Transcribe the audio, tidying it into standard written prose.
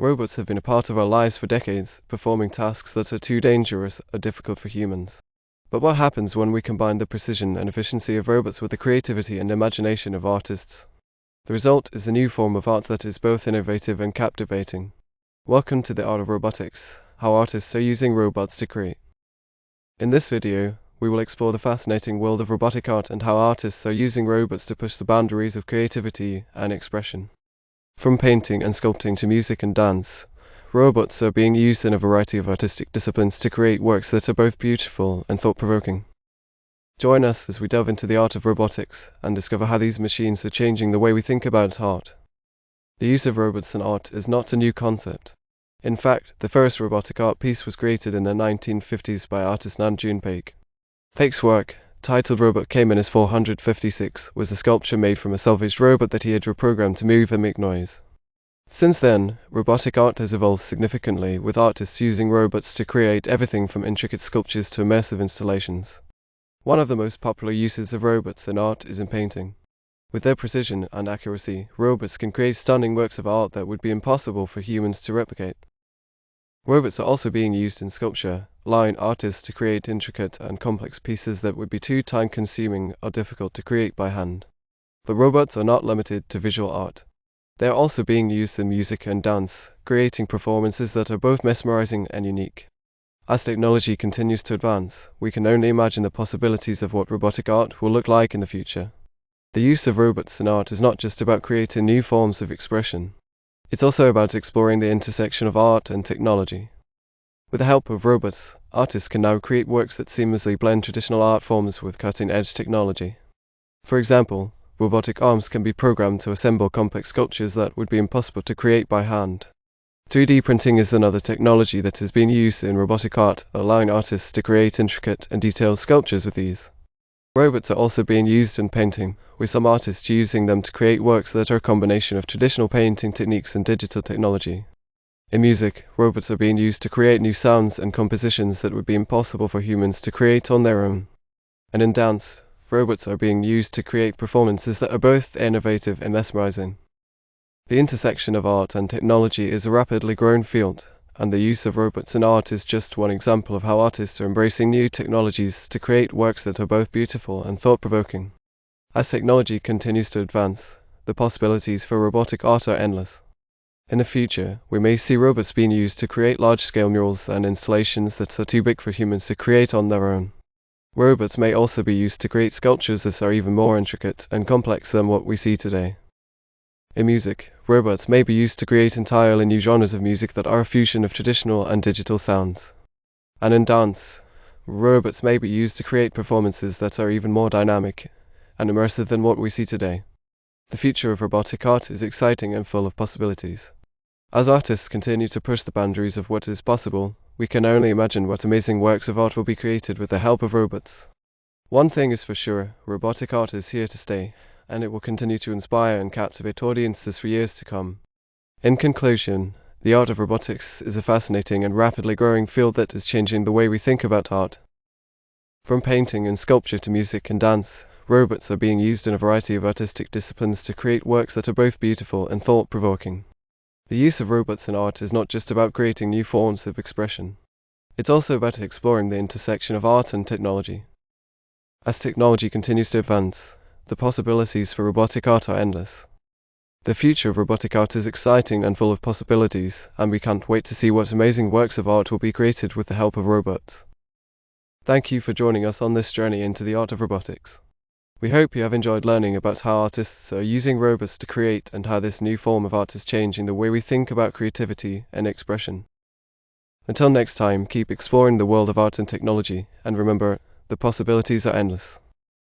Robots have been a part of our lives for decades, performing tasks that are too dangerous or difficult for humans. But what happens when we combine the precision and efficiency of robots with the creativity and imagination of artists? The result is a new form of art that is both innovative and captivating. Welcome to the art of robotics, how artists are using robots to create. In this video, we will explore the fascinating world of robotic art and how artists are using robots to push the boundaries of creativity and expression. From painting and sculpting to music and dance, robots are being used in a variety of artistic disciplines to create works that are both beautiful and thought-provoking. Join us as we delve into the art of robotics and discover how these machines are changing the way we think about art. The use of robots in art is not a new concept. In fact, the first robotic art piece was created in the 1950s by artist Nan Junpei. Pei's work, titled Robot KMS 456, was a sculpture made from a salvaged robot that he had reprogrammed to move and make noise. Since then, robotic art has evolved significantly, with artists using robots to create everything from intricate sculptures to immersive installations. One of the most popular uses of robots in art is in painting. With their precision and accuracy, robots can create stunning works of art that would be impossible for humans to replicate. Robots are also being used in sculpture, allowing artists to create intricate and complex pieces that would be too time-consuming or difficult to create by hand. But robots are not limited to visual art. They are also being used in music and dance, creating performances that are both mesmerizing and unique. As technology continues to advance, we can only imagine the possibilities of what robotic art will look like in the future. The use of robots in art is not just about creating new forms of expression. It's also about exploring the intersection of art and technology. With the help of robots, artists can now create works that seamlessly blend traditional art forms with cutting-edge technology. For example, robotic arms can be programmed to assemble complex sculptures that would be impossible to create by hand. 3D printing is another technology that is being used in robotic art, allowing artists to create intricate and detailed sculptures with ease. Robots are also being used in painting, with some artists using them to create works that are a combination of traditional painting techniques and digital technology. In music, robots are being used to create new sounds and compositions that would be impossible for humans to create on their own. And in dance, robots are being used to create performances that are both innovative and mesmerizing. The intersection of art and technology is a rapidly growing field, and the use of robots in art is just one example of how artists are embracing new technologies to create works that are both beautiful and thought-provoking. As technology continues to advance, the possibilities for robotic art are endless. In the future, we may see robots being used to create large-scale murals and installations that are too big for humans to create on their own. Robots may also be used to create sculptures that are even more intricate and complex than what we see today. In music, robots may be used to create entirely new genres of music that are a fusion of traditional and digital sounds. And in dance, robots may be used to create performances that are even more dynamic and immersive than what we see today. The future of robotic art is exciting and full of possibilities. As artists continue to push the boundaries of what is possible, we can only imagine what amazing works of art will be created with the help of robots. One thing is for sure, robotic art is here to stay, and it will continue to inspire and captivate audiences for years to come. In conclusion, the art of robotics is a fascinating and rapidly growing field that is changing the way we think about art. From painting and sculpture to music and dance, robots are being used in a variety of artistic disciplines to create works that are both beautiful and thought-provoking. The use of robots in art is not just about creating new forms of expression. It's also about exploring the intersection of art and technology. As technology continues to advance, the possibilities for robotic art are endless. The future of robotic art is exciting and full of possibilities, and we can't wait to see what amazing works of art will be created with the help of robots. Thank you for joining us on this journey into the art of robotics. We hope you have enjoyed learning about how artists are using robots to create and how this new form of art is changing the way we think about creativity and expression. Until next time, keep exploring the world of art and technology, and remember, the possibilities are endless.